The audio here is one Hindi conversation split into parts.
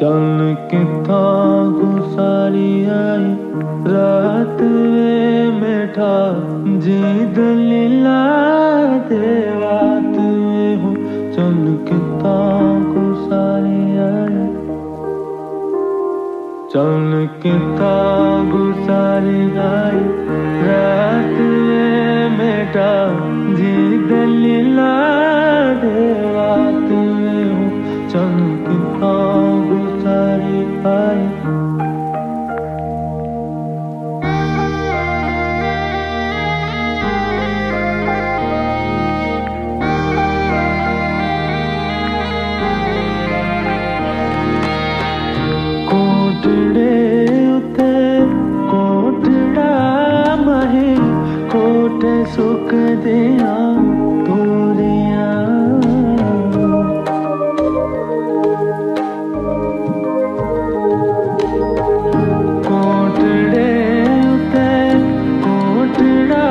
चल किथा गुसारी आई रात वे मेठा जी दलीला दे रात में हूँ चल किथा गुसारी आई चल किथा गुसारी आई रात वे मेठा जी दलीला दे रात में हूँ चल किथा गुसारी आई कोटड़े उते कोटड़ा महे कोटे सुख दिया तोरिया कोटड़े उते कोटड़ा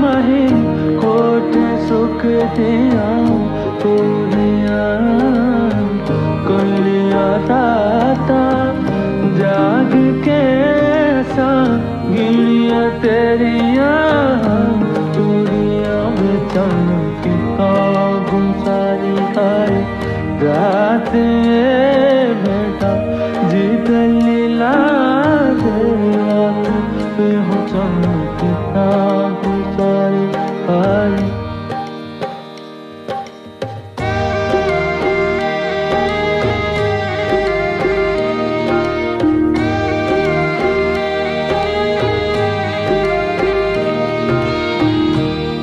महे कोटे सुख दिया तोरिया कुलिया राता जाग के सा गिलिया तेरिया तोरिया में चल किथा गुसारी आई रात बेटा जी दलीला दे रात पे हो चल किथा गुसारी आई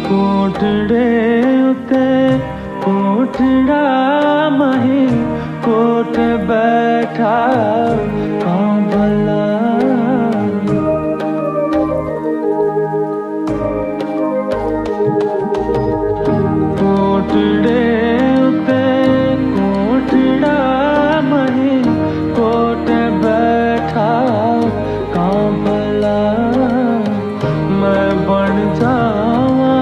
कोटड़े उते कोटड़ा मही कोट बैठा कांबला कोटड़े उते कोटड़ा मही कोट बैठा कांबला मैं बन जावा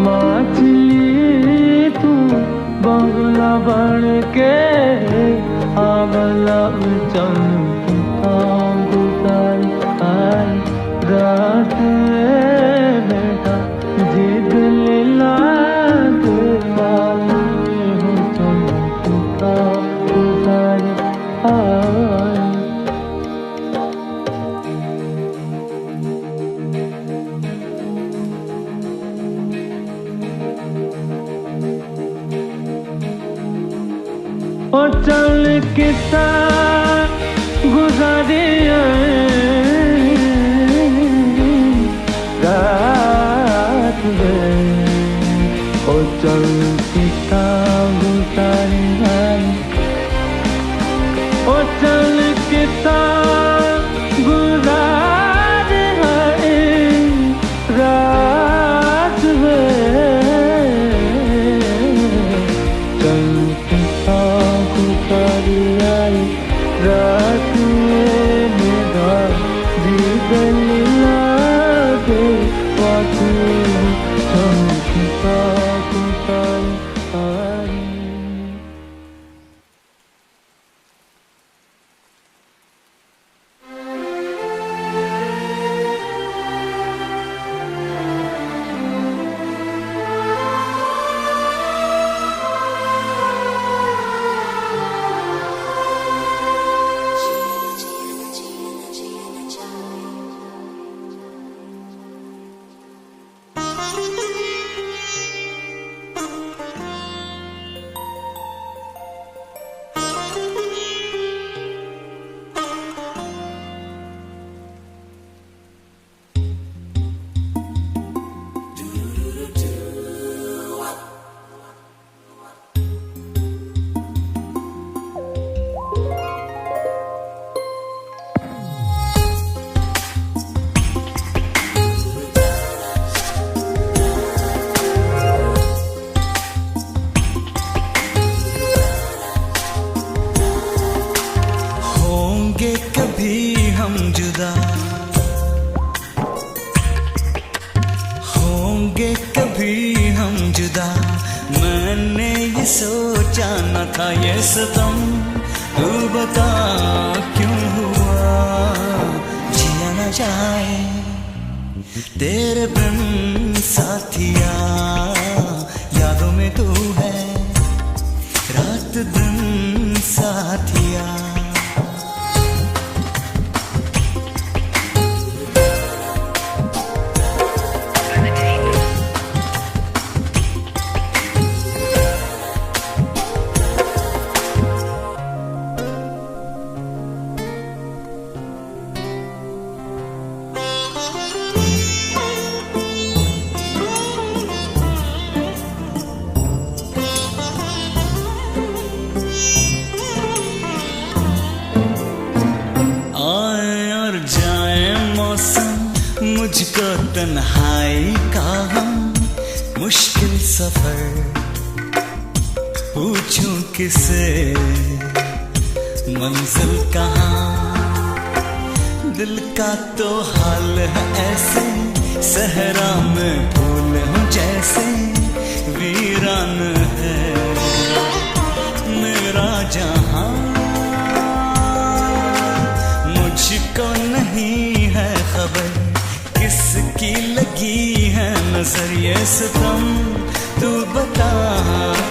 मछली तू बंगला बन के आगला चल किथा गुसारी आई रात बेटा जी दलीला दे रात हो चल किथा गुसारी आई ओ चल किथा गुसारी रात में ओ चल किथा गुसारी ओ चल किथा गुसारी रात में चल किथा गुसारी आई रात में मेरा जी दलीला दे रात में चल किथा गुसारी आई जुदा, मैंने ये सोचा न था ये सतम तू बता क्यों हुआ जिया न जाए तेरे बिन साथिया, यादों में तू है रात दिन साथिया। मुझको तन्हाई का हम मुश्किल सफर पूछूं किसे मंजिल कहाँ, दिल का तो हाल है ऐसे सहरा में फूल हूँ जैसे वीरान है मेरा जहां, मुझको नहीं है खबर किसकी लगी है नजर ये सितम, तू बता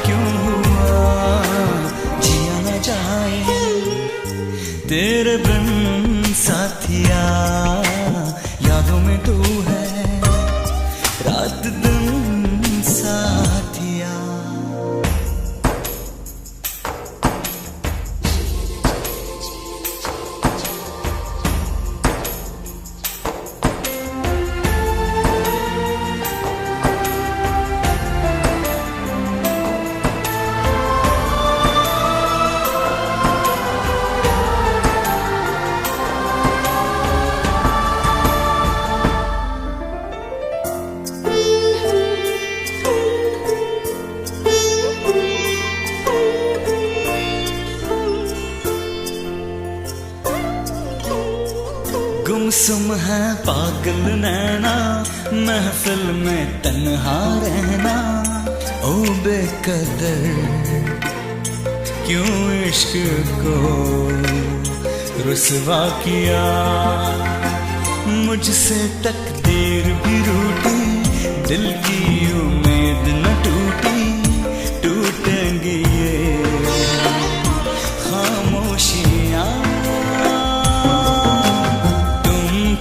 क्यों हुआ जिया न जाए तेरे बिन साथिया, यादों में तू है रात दिन साथिया। गुमसुम है पागल नैना महफिल में तन्हा रहना, ओ बेकदर क्यों इश्क को रुसवा किया, मुझसे तकदीर भी रूठी दिल की उम्मीद न टूटी, टूटेंगी ये खामोशियां,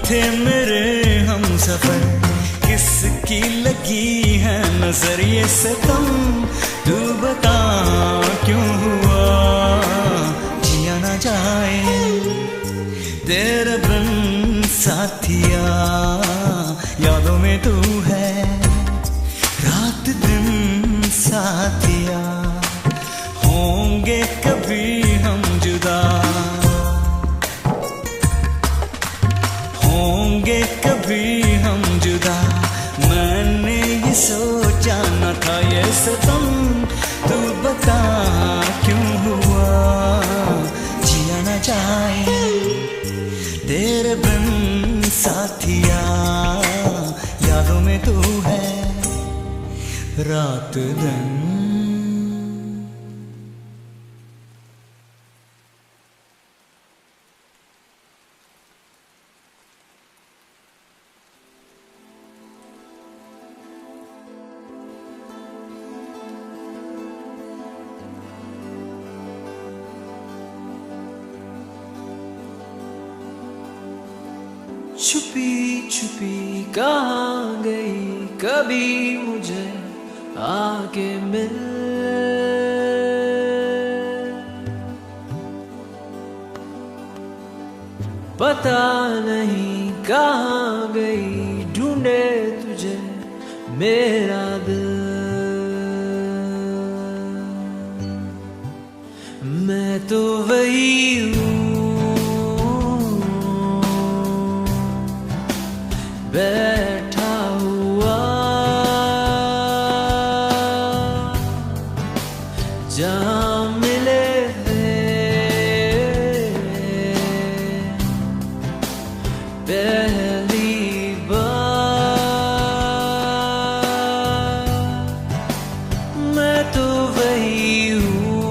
थे मेरे हम सफर किसकी लगी है नजर ये सितम, तू बता क्यों हुआ जिया न जाए तेरे बिन साथिया, यादों में तू है रात दिन साथिया। होंगे कभी हम जुदा, होंगे कभी हम जुदा, मैंने ये सोचा न था ये सितम, तू बता क्यों हुआ जिया न जाए तेरे बिन साथिया, यादों में तू है रात दिन। छुपी छुपी कहाँ गई कभी मुझे आके मिल, पता नहीं कहाँ गई ढूंढे तुझे मेरा दिल, मैं तो वही हूँ बैठा हुआ जहाँ मिले पहली बार, मैं तो वही हूँ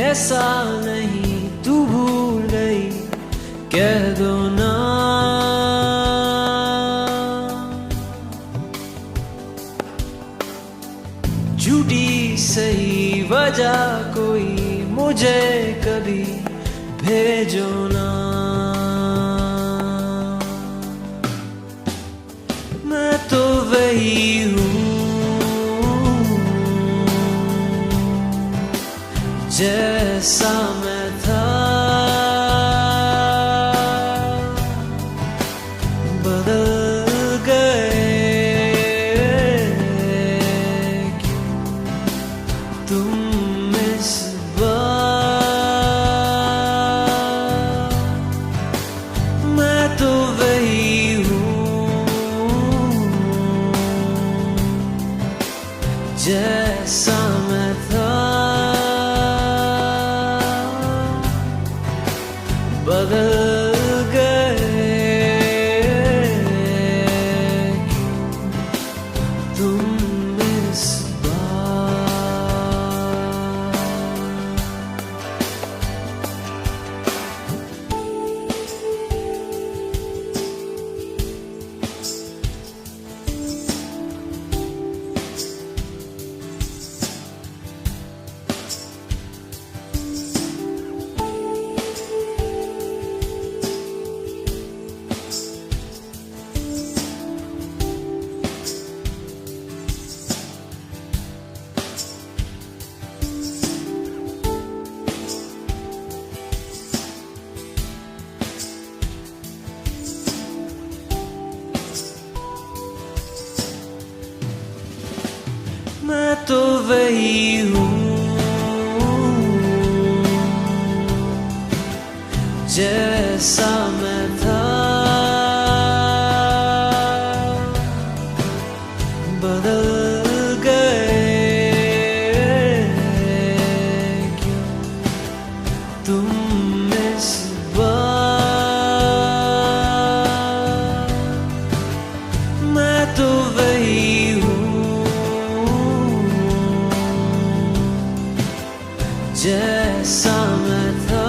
ऐसा नहीं तू भूल गई, कह दो ना। झूठी सही वजह कोई मुझे कभी भेजो ना। मैं तो वही हूँ जैसा मैं था, बदल गए क्यों तुम इस बार। मैं तो वही हूँ जैसा मैं था, बदल गए तुम इस बार। मैं तो वही हूँ जैसा मैं था, बदल गए क्यों तुम इस बार। मैं तो वही हूँ जैसा मैं था,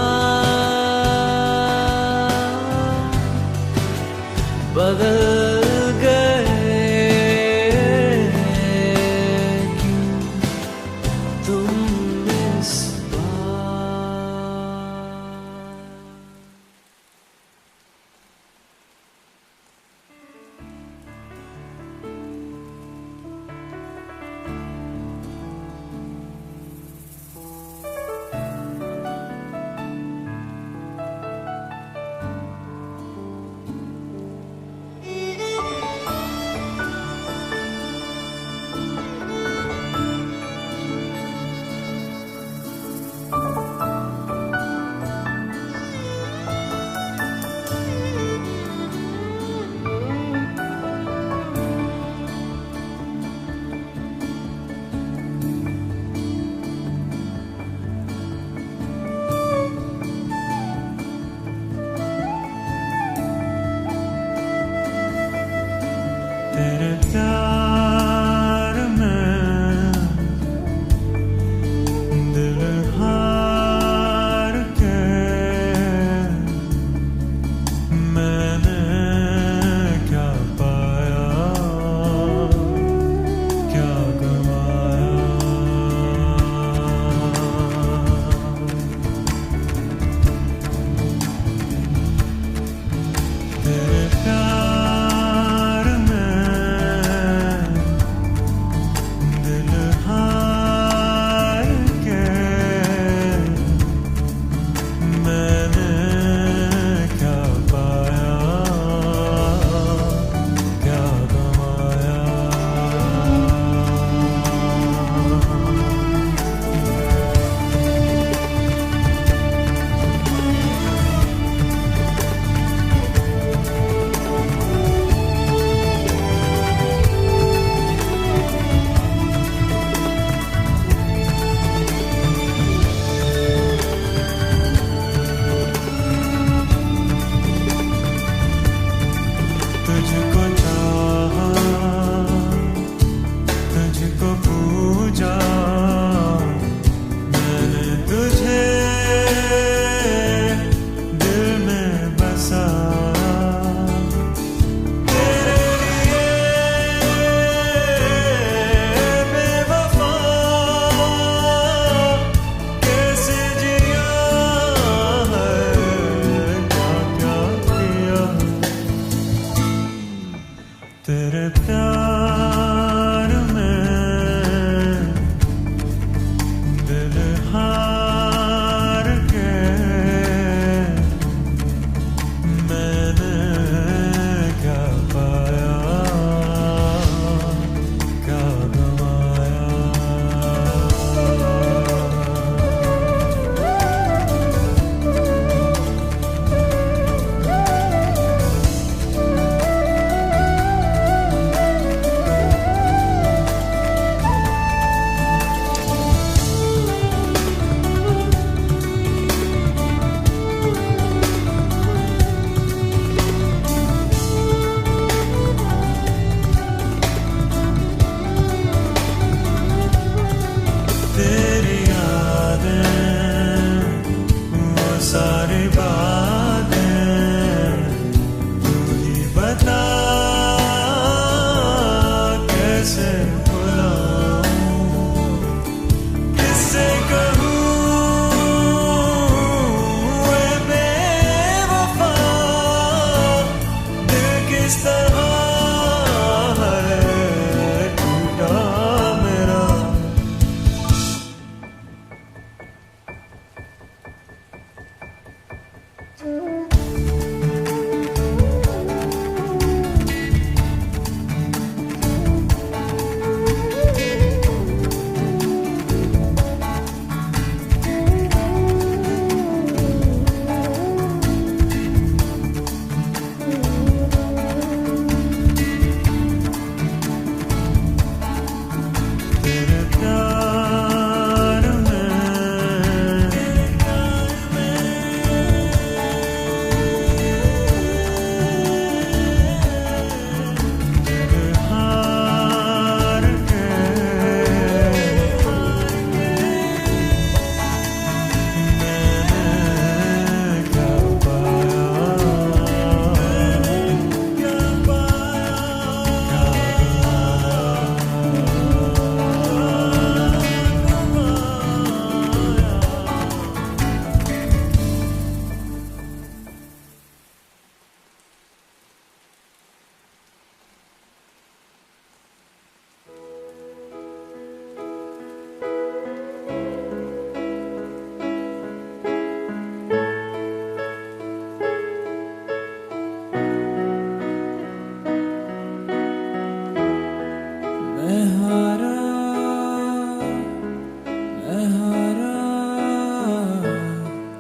हारा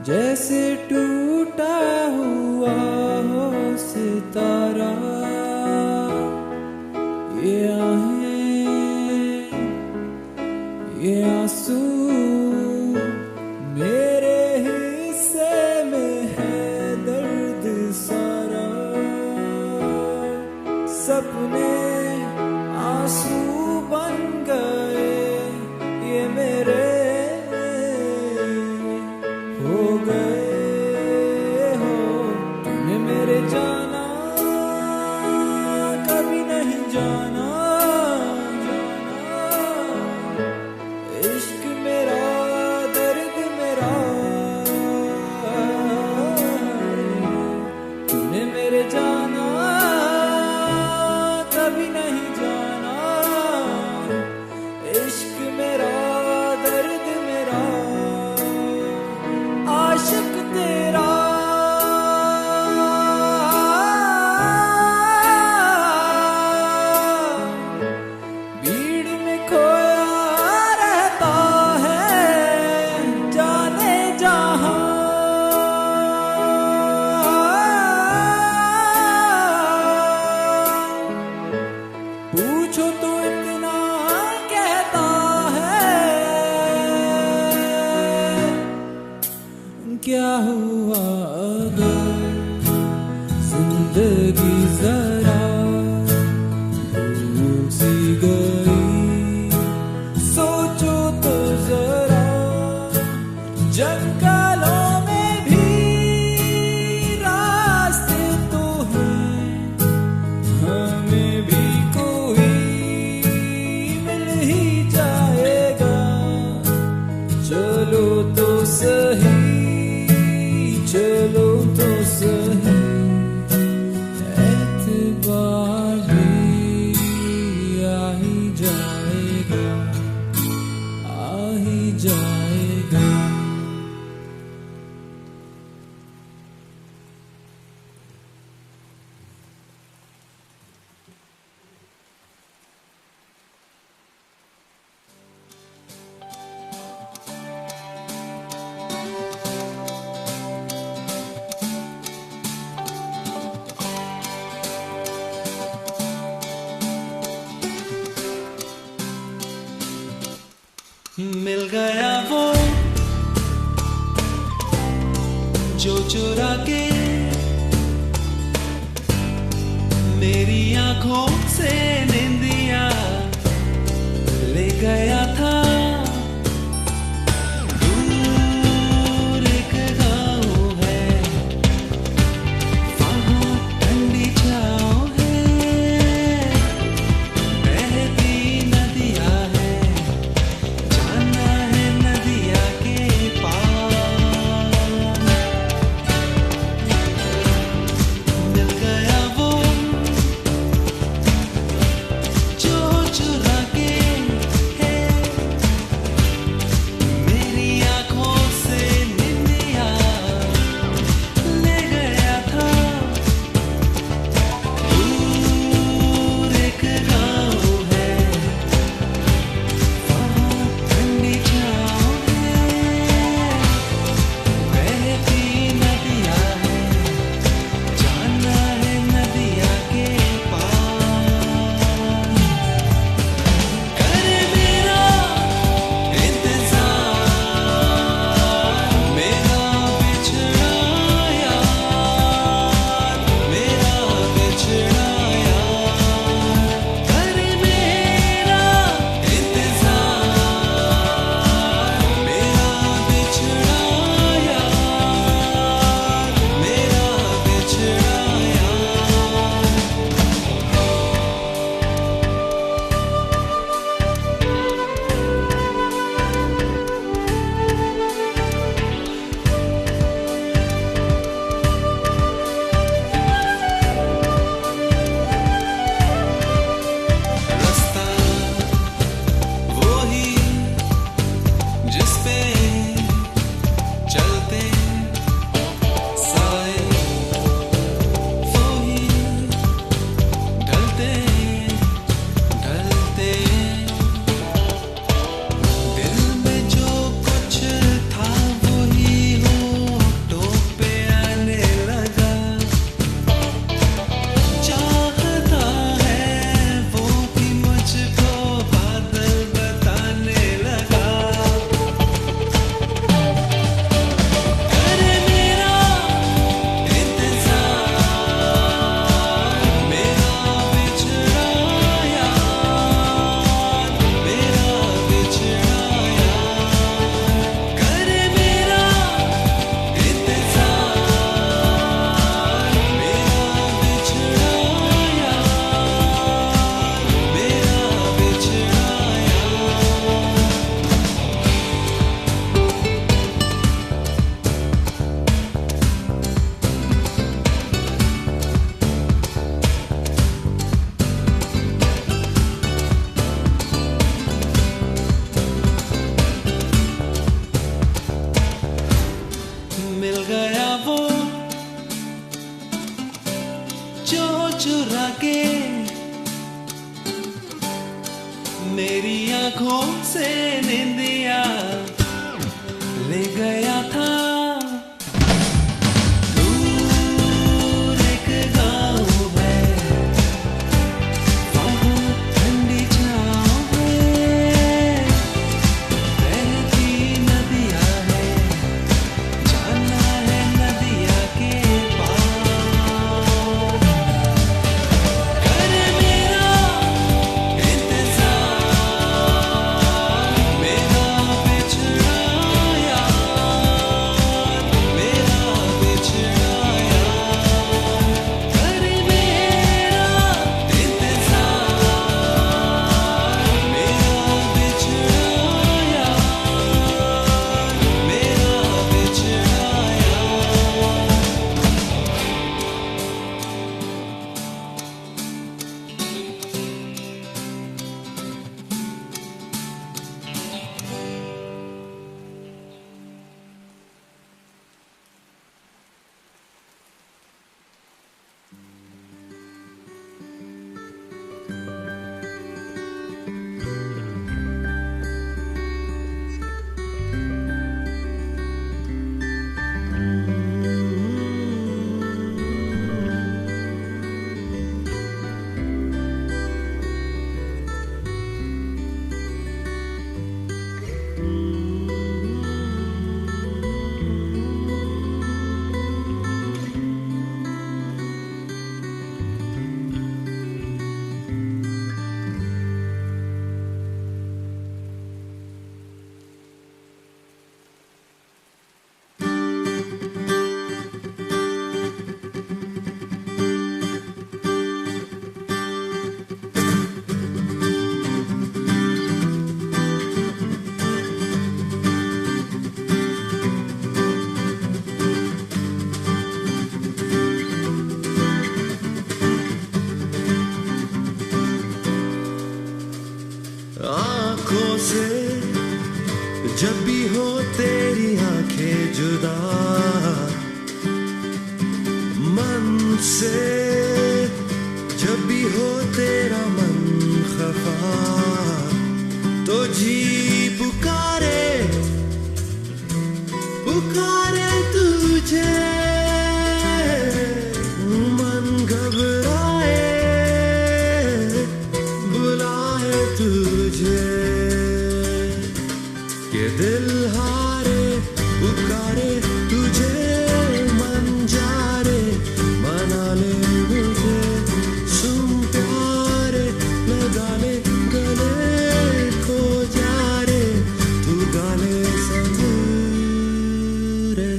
जैसे टूटा हुआ हो सितारा। ये आहें ये आंसू मेरे हिस्से में है दर्द सारा। सपने आंसू बन गए ये मेरे हो गए हो। तूने मेरे जाना कभी नहीं जाना, इश्क मेरा दर्द मेरा। तूने मेरे जाना कभी नहीं जाना, इश्क मेरा दर्द मेरा। आशिक तेरा भीड़ में खोया रहता है जाने जहां। पूछो तो इतना कहता है क्या हुआ अगर जिंदगी जरा भूल सी गई। सोचो तो जरा जंगलों में भी रास्ते तो हैं, हमें भी कोई मिल ही जाएगा। चलो तो सही चलो तो सही, एतबार भी आ ही जाएगा आ ही जाएगा। मिल गया वो जो चुरा के मेरी आंखों से निंदिया ले गया था। दूर एक गाँव है वहाँ ठंडी छाँव है, बहती नदियाँ है जाना है नदिया के पार। मिल गया वो जो चुरा के है मेरी आंखों से निंदिया ले गया था। जब भी हो तेरी आंखें जुदा मन से, जब भी हो तेरा मन खफा, तो जी पुकारे पुकारे तुझे, मन घबराए बुलाए तुझे, ये दिल हारे पुकारे तुझे, मन जा रे मना ले मुझे, सुन प्यारे लगा ले गले, खो जा रे तू गाले संग रे।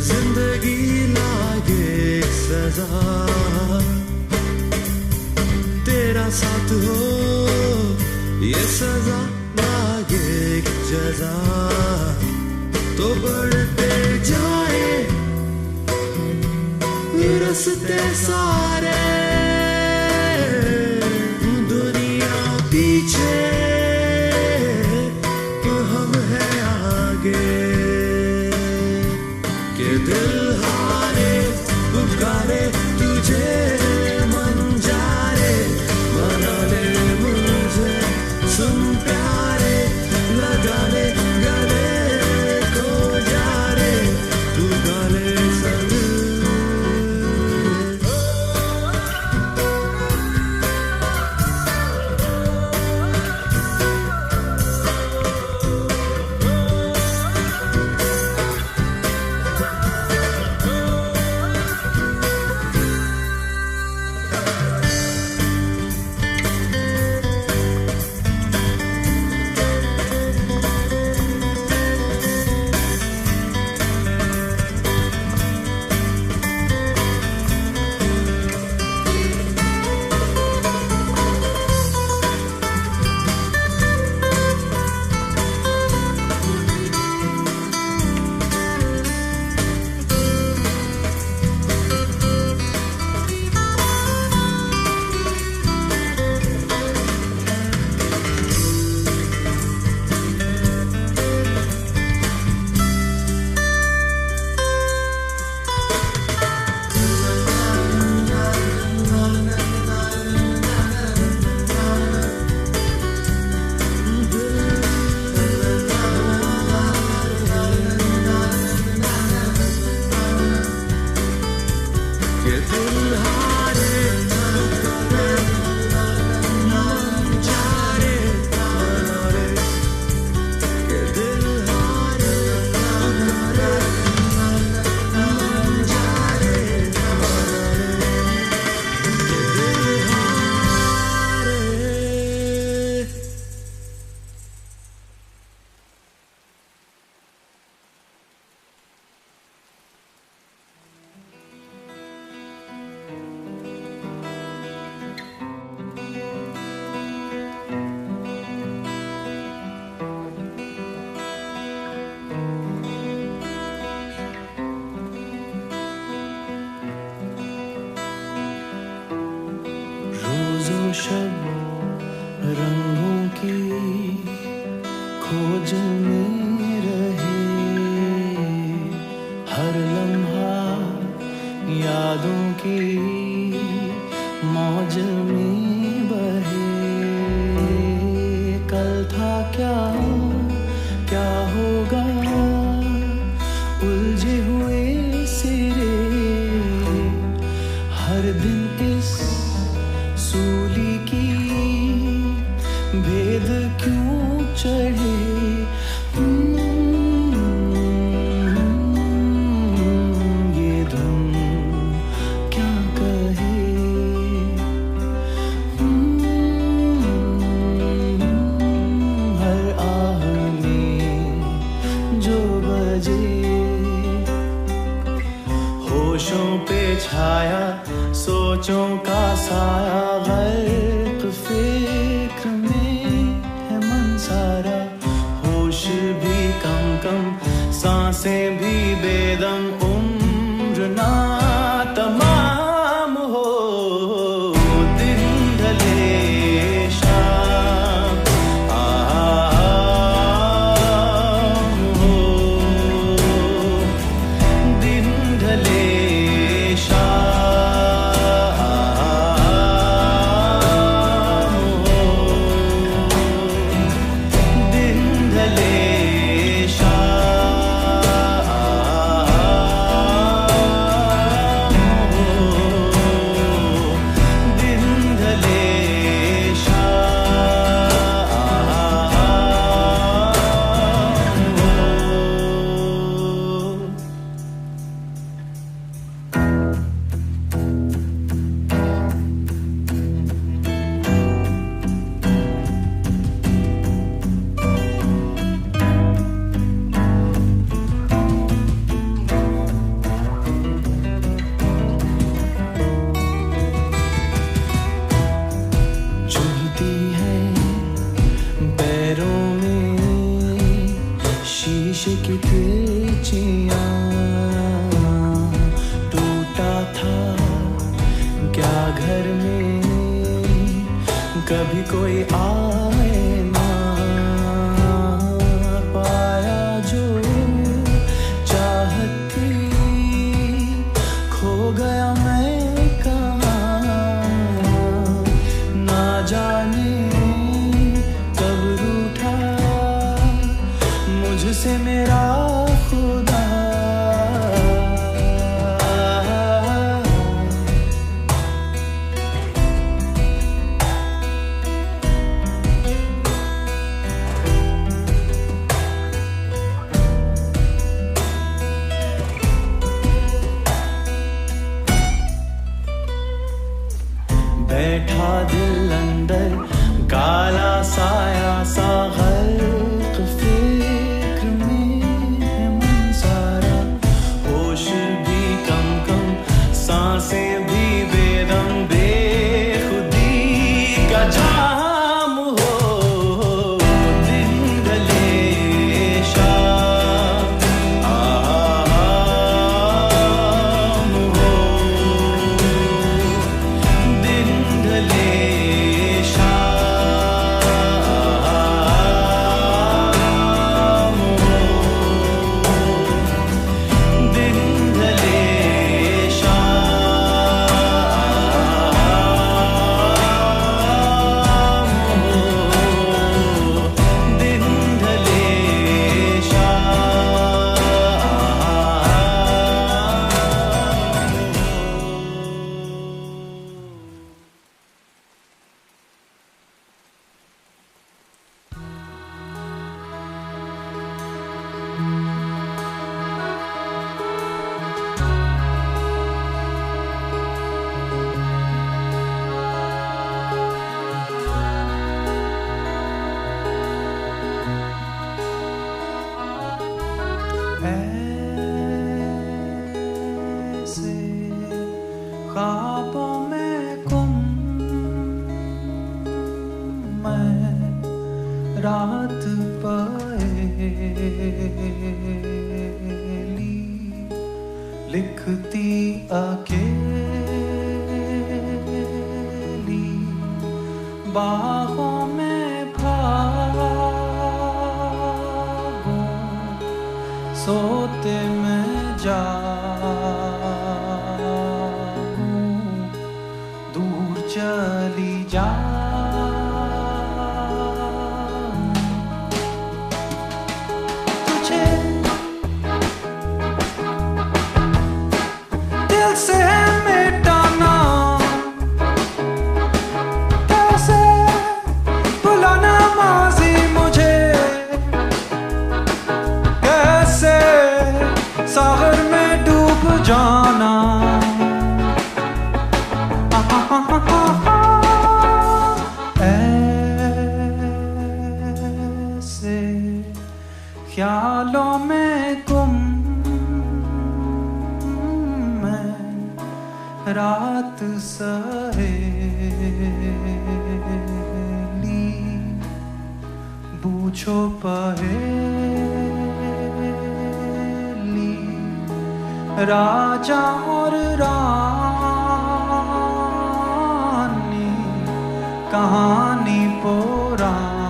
जिंदगी लागे एक सजा, तेरा साथ हो ये सजा लागे एक जजा, तो बढ़ते जाए रस्ते सारे, दुनिया पीछे तो हम हैं आगे, के दिल हारे पुकारे तुझे, मन जा रे मना ले मुझे, सुन प्यारे लगा ले गले, खो जा रे तू गाले संग। शब रंगों की खोज में रहे, हर लम्हा यादों की मौज में बहे। कल था क्या क्या होगा, उलझे हुए सिरे, हर दिन इस सूली की भेद क्यों चढ़े। ये धुन क्या कहे, हर आह में जो बजे, होशों पे छाया सोचों का साया, गर्क फिक्र में है मन सारा। होश भी कम कम, सांसें भी बेदम, उम्र ना तमाम हो। दिन ढले शाम हो, दिन ढले की खिड़कियाँ, टूटा था क्या घर में कभी कोई आए ना। पाया जो चाहत थी, खो गया मैं कहाँ, ना जाने कब रूठा मुझसे मेरा खुदा। बैठा दिल अंदर काला साया सा, गर्क फिक्र में है मन सारा। होश भी कम कम, सांसें भी बेदम, बेखुदी का जाम हो। दिन ढले शाम हो, दिन ढले ख्वाबों में गुम मैं रात पहेली लिखती अकेली बाहों में भागूं, सोते में जागूं, दूर चली जा तुझे दिल से मिटाना, कैसे भुलाना माज़ी मुझे, कैसे सागर में डूब जाना। ऐसे ख्यालों में गुम मैं रात सहेली, पूछो पहेली, राजा और रानी, कहानी पुरानी,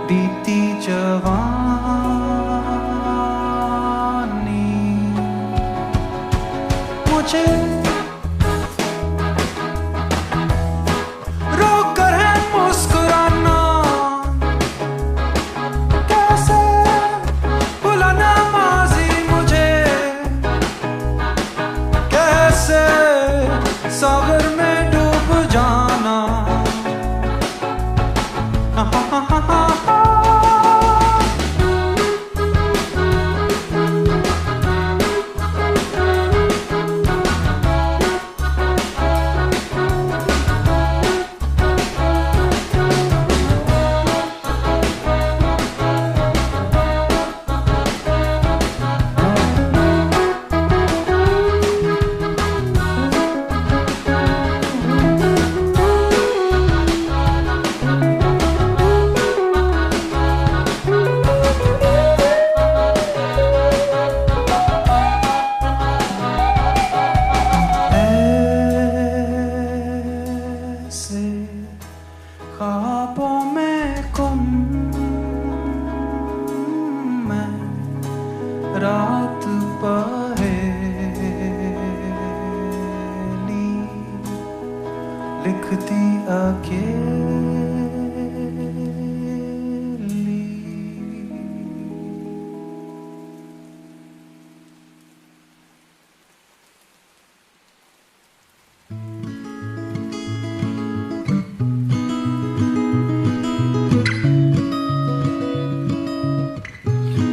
बीती जवानी, मुझे रोकर है मुस्कुराना, कैसे भुलाना माज़ी मुझे, कैसे सागर में डूब जाना। ख्वाबों में गुम मैं रात पहेली, लिखती अकेली।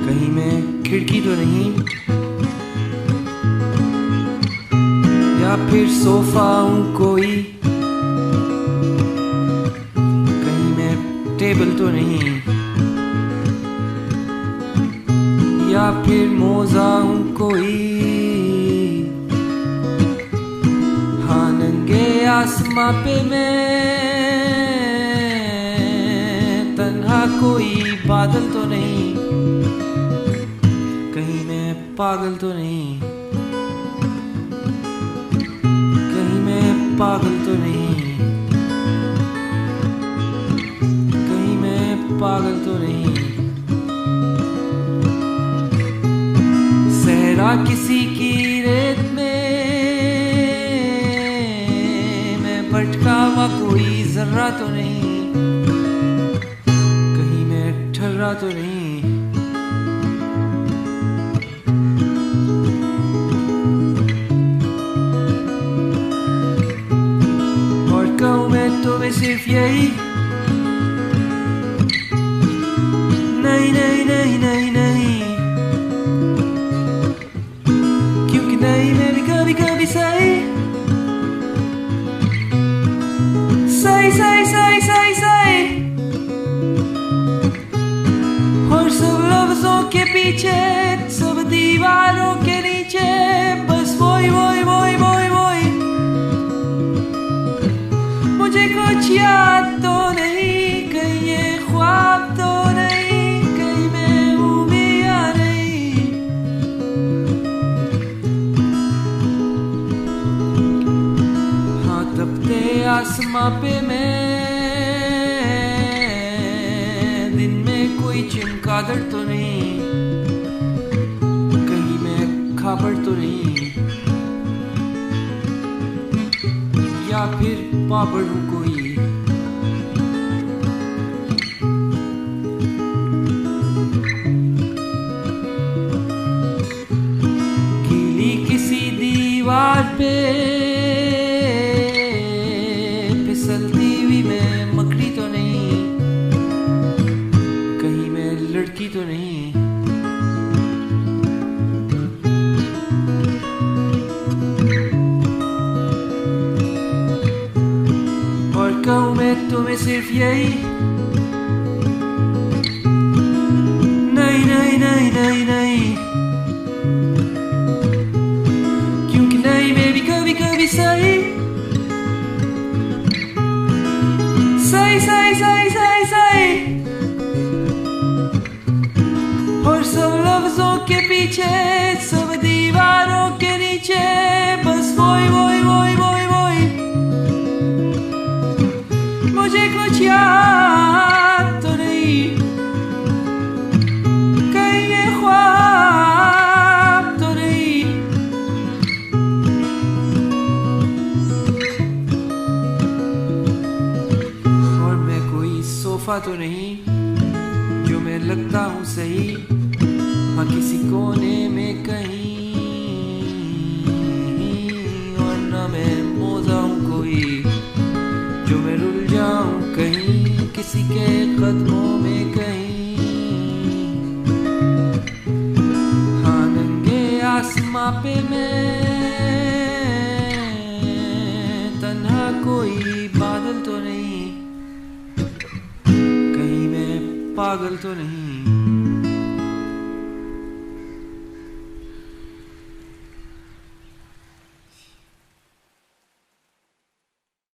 कहीं मैं खिड़की तो नहीं, या फिर सोफा हूँ कोई, कहीं मैं टेबल तो नहीं, या फिर मोजा हूँ कोई, हाँ नंगे आसमां पे मैं तन्हा कोई बादल तो नहीं, कहीं मैं पागल तो नहीं, कहीं मैं पागल तो नहीं, कहीं मैं पागल तो नहीं। सहरा किसी की रेत में मैं भटका हुआ कोई जर्रा तो नहीं, कहीं मैं ठर्रा तो नहीं। तो मैं सिर्फ यही, नहीं नहीं नहीं नहीं नहीं, क्योंकि नहीं मैं भी कभी कभी सही सही सही सही सही सही, और सब लफ्जों के पीछे, सब दीवारों के नीचे, बस वही वही वही वही वही, मुझे कुछ याद तो नहीं, कहीं ये ख्वाब तो नहीं, कहीं मैं हूँ भी या नहीं। आसमां पे मैं दिन में कोई चमगादड़ तो नहीं, कहीं मैं खाबड़ तो नहीं, या फिर पापड़ हूँ कोई। कीली किसी दीवार पे फिसलती हुई मैं मकड़ी तो नहीं, कहीं मैं लड़की तो नहीं। और कहूँ मैं तुम्हें सिर्फ यही, नहीं नहीं नहीं नहीं नहीं, क्योंकि नहीं में भी कभी कभी सही सही सही सही सही सही। और सब लफ्जों के पीछे, सब दीवारों के नीचे, बस वही वही वही वही वही। मुझे कुछ याद तो नहीं, कहीं ये ख्वाब तो नहीं। और मैं कोई सोफा तो नहीं जो मैं लगता हूँ सही, हाँ किसी कोने में कहीं। और ना मैं मौजा हूँ कोई जो मैं रुल जाऊं कहीं किसी के कदमों में कहीं। हाँ नंगे आसमां पे मैं तन्हा कोई बादल तो नहीं, कहीं मैं पागल तो नहीं।